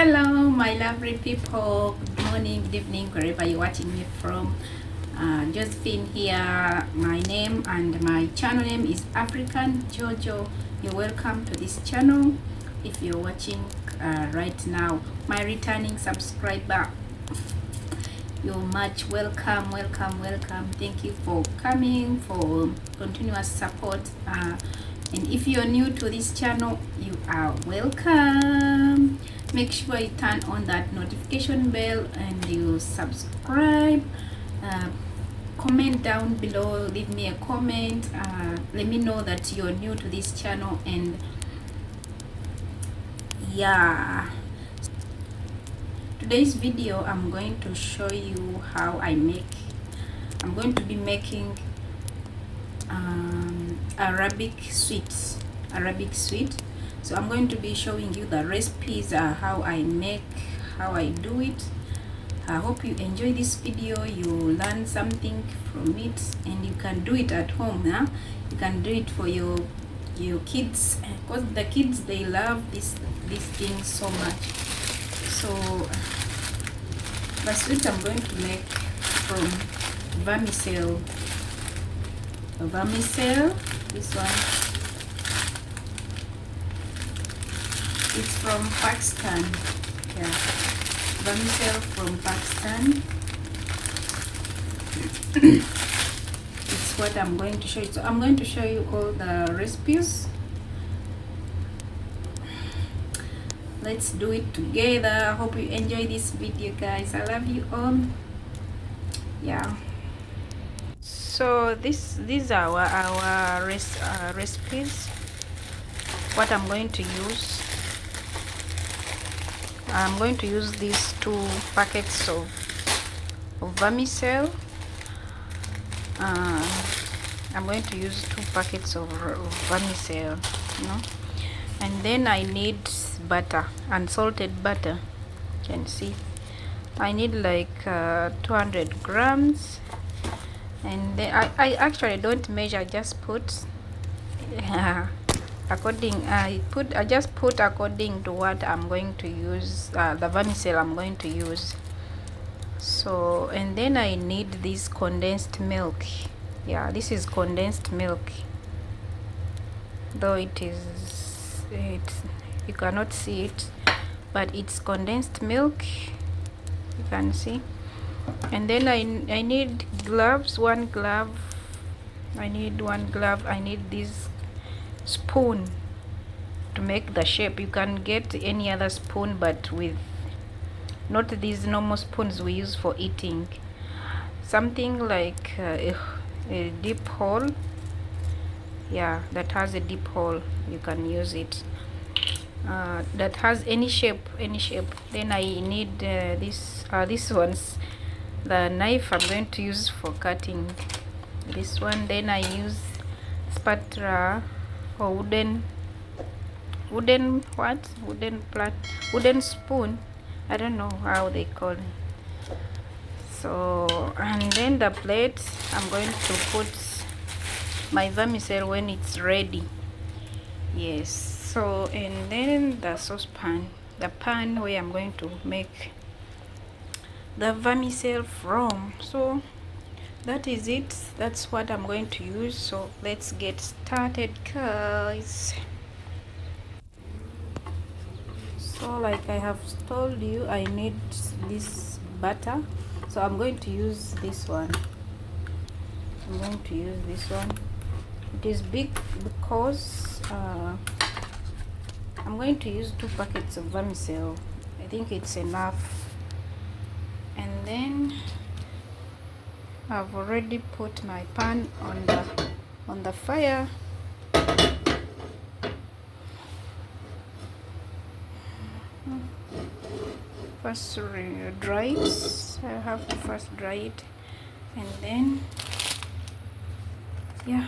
Hello my lovely people, good morning, good evening, wherever you're watching me from. Josephine here, my name and my channel name is African Jojo. You're welcome to this channel. If you're watching right now, my returning subscriber, you're much welcome. Thank you for coming, for continuous support, and if you're new to this channel, you are welcome. Make sure you turn on that notification bell and you subscribe. Comment down below, leave me a comment, let me know that you're new to this channel. And yeah, today's video I'm going to show you how I'm going to be making Arabic sweet. So I'm going to be showing you the recipes, how I do it. I hope you enjoy this video, you learn something from it, and you can do it at home. You can do it for your kids, because the kids, they love this thing so much. So the sweet I'm going to make from vermicelli, this one, it's from Pakistan. Yeah, vermicelli from Pakistan. It's what I'm going to show you. So I'm going to show you all the recipes. Let's do it together. I hope you enjoy this video, guys. I love you all. Yeah, so these are our recipes. What I'm going to use, I'm going to use these 2 packets of vermicelli. I'm going to use 2 packets of vermicelli, and then I need butter, unsalted butter. You can see I need like 200 grams, and then I actually don't measure, I just put I just put according to what I'm going to use, the vermicelli I'm going to use. So, and then I need this condensed milk. Yeah, this is condensed milk, though you cannot see it, but it's condensed milk, you can see. And then I need gloves, one glove. I need this spoon to make the shape. You can get any other spoon, but with not these normal spoons we use for eating. Something like a deep hole. Yeah, that has a deep hole, you can use it. That has any shape. Then I need this ones, the knife I'm going to use for cutting, this one. Then I use spatula or wooden spoon, I don't know how they call it. So, and then the plate, I'm going to put my vermicelli when it's ready. Yes. So, and then the saucepan, the pan where I'm going to make the vermicelli from. So that is it, that's what I'm going to use. So let's get started, guys. So like I have told you, I need this butter, so I'm going to use this one. It is big because I'm going to use 2 packets of vermicelli. I think it's enough. And then I've already put my pan on the fire. First dry it. I have to first dry it, and then yeah.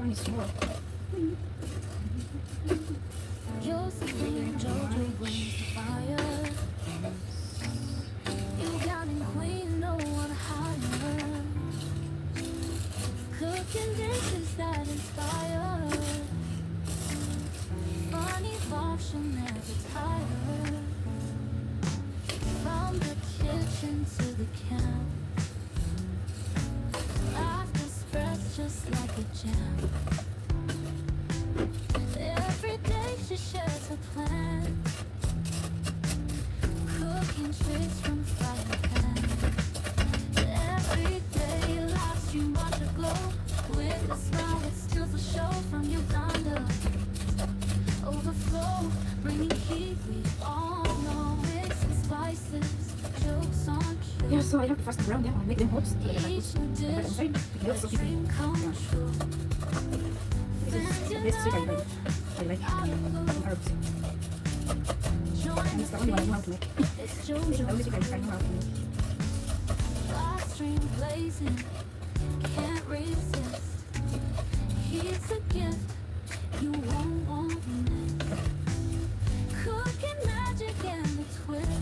one is small. Cooking dishes that inspire. Funny thoughts you'll never tire. From the kitchen to the camp, laughter spreads just like a jam. Every day she shares her plan, cooking tricks from frying pan. Every day life stream watch her glow, with a smile that steals the show from Uganda. Overflow, bringing heat we all know. Mixing spices, jokes on cue. Yeah, so I have to first brown them and make them hot. Each new dish, a dream come true. This is the best soup I like herbs. And it's the only one I know how to make. This is the only soup I know how to make. Last stream blazing, can't resist. He's a gift you won't want miss. Cooking magic and a twist.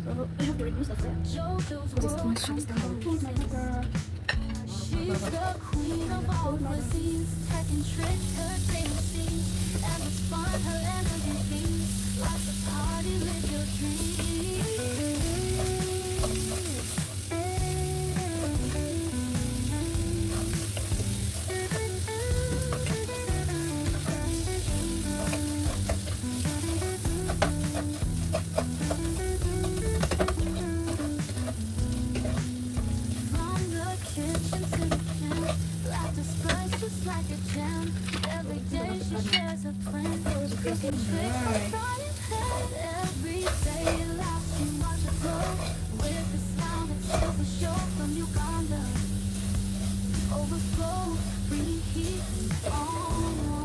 So I have to reduce the fat. JoJo's This is world my shop down. She's the queen of all cuisines, tech and trick, her favorite scenes, and it's fun, her energy beams. Life's a party, live your dreams. From the kitchen to the camp, laughter spreads just like a jam. Every day she shares a plan, cooking tricks from frying pan. Every day laughs, she watch her grow, with a smile that steals the show from Uganda. Overflow, bringing heat we all know.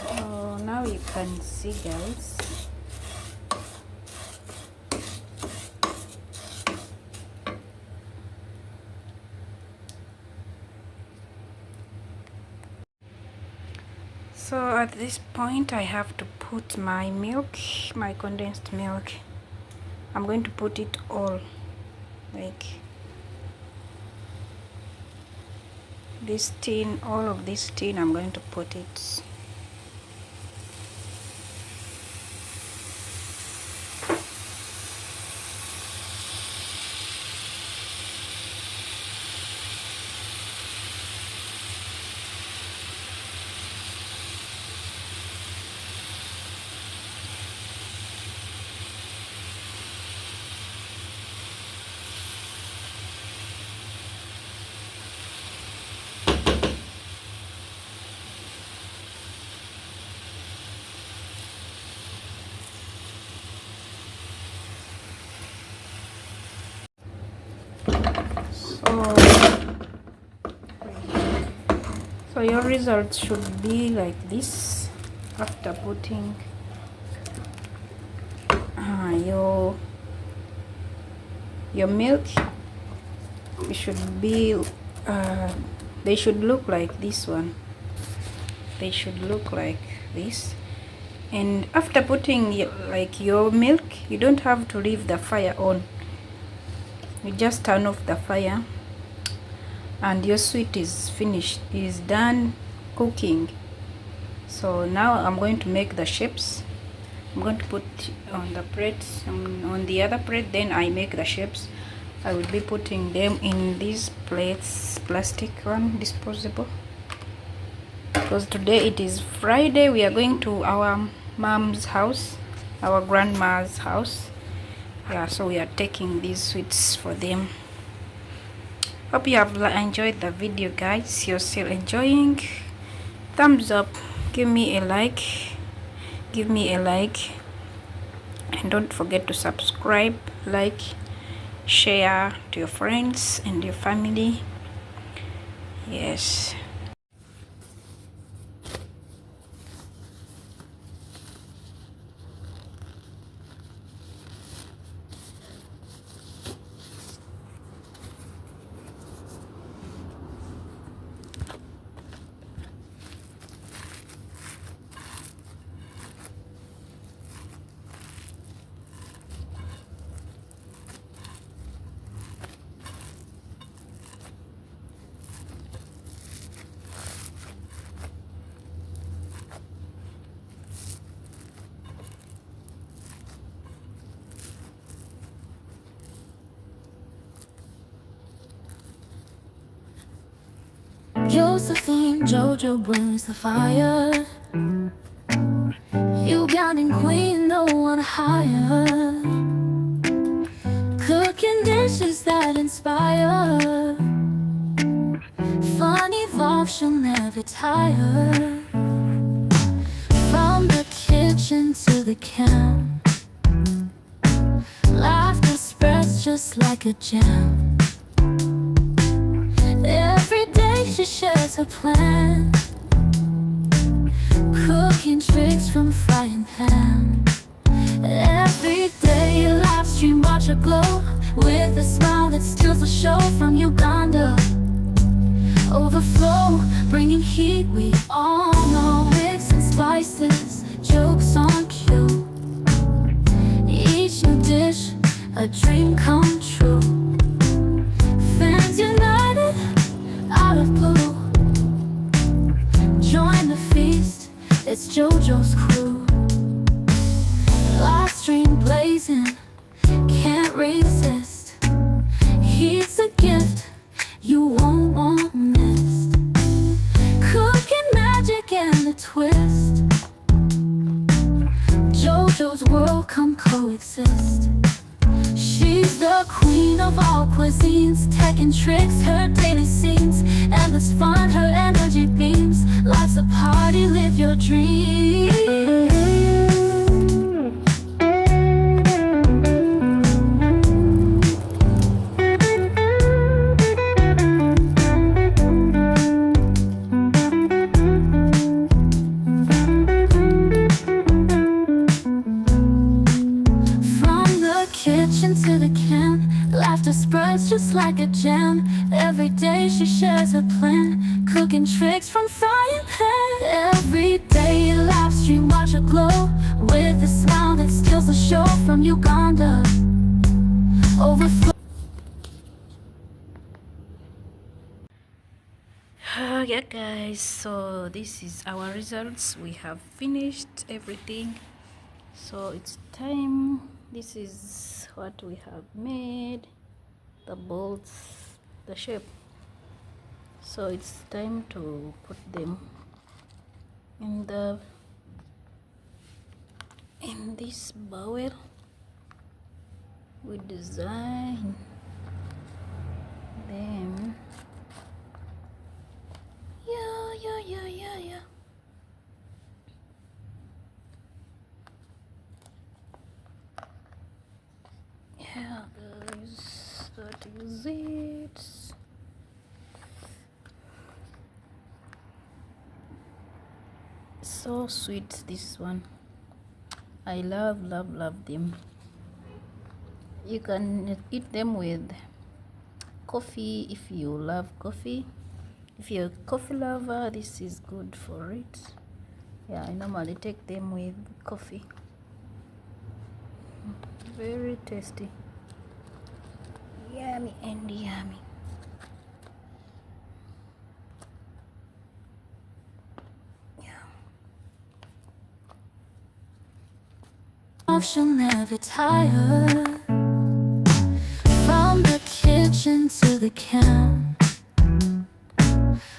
So now you can see, guys. So at this point I have to put my milk, my condensed milk. I'm going to put it all, like this tin, all of this tin, I'm going to put it. So your results should be like this after putting your milk. It should be they should look like this one. They should look like this. And after putting your milk, you don't have to leave the fire on. You just turn off the fire and your sweet is finished, is done cooking. So now I'm going to make the shapes. I'm going to put on the plate, on the other plate, then I make the shapes. I will be putting them in these plates, plastic one, disposable, because today it is Friday. We are going to our mom's house, our grandma's house. Yeah, so we are taking these sweets for them. Hope you have enjoyed the video, guys. You're still enjoying, thumbs up, give me a like, and don't forget to subscribe, like, share to your friends and your family. Yes. Jojo brings the fire. Ugandan queen, no one higher. Cooking dishes that inspire. Funny love, she'll never tire. From the kitchen to the camp, laughter spreads just like a jam. Every day she shares her plan, cooking tricks from frying pan. Every day a live stream, watch her glow, with a smile that steals the show. From Uganda, overflow, bringing heat we all know. Mix and spices, jokes on cue. Each new dish, a dream come true. Fans united, out of blue. Join the feast, it's JoJo's crew. Live stream blazing, can't resist. He's a gift you won't want missed. Cooking magic and a twist. JoJo's world come coexist. She's the queen of all cuisines, tech and tricks, her daily scenes. Endless fun, her energy beams. Life's a party, live your dream. Kitchen to the can, laughter spreads just like a jam. Every day she shares her plan, cooking tricks from frying pan. Every day a live stream, watch her glow, with a smile that steals the show. From Uganda, overflow. Yeah guys, so this is our results. We have finished everything, so it's time. This is what we have made, the bolts, the shape. So it's time to put them in this bowl. We design them. Yeah. Yeah guys, that is it. So sweet, this one. I love them. You can eat them with coffee if you love coffee. If you're a coffee lover, this is good for it. Yeah, I normally take them with coffee. Very tasty, yummy and yummy. She'll never tire. From the kitchen to the camp,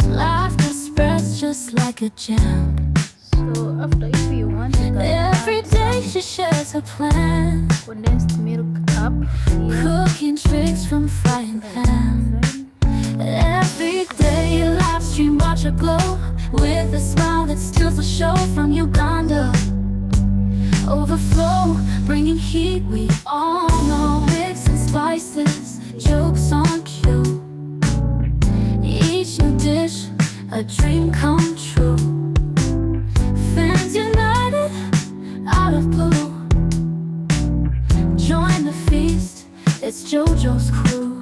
laughter spreads just like a jam. So after, if you want, you can every day she shares her plan, condensed milk up here. Cooking tricks from frying pan. Every day a live stream, watch her glow, with a smile that steals the show. From Uganda, overflow, bringing heat we all know. Mix and spices, jokes on cue. Each new dish, a dream come true. Fans united, out of blue. Join the feast, it's JoJo's crew.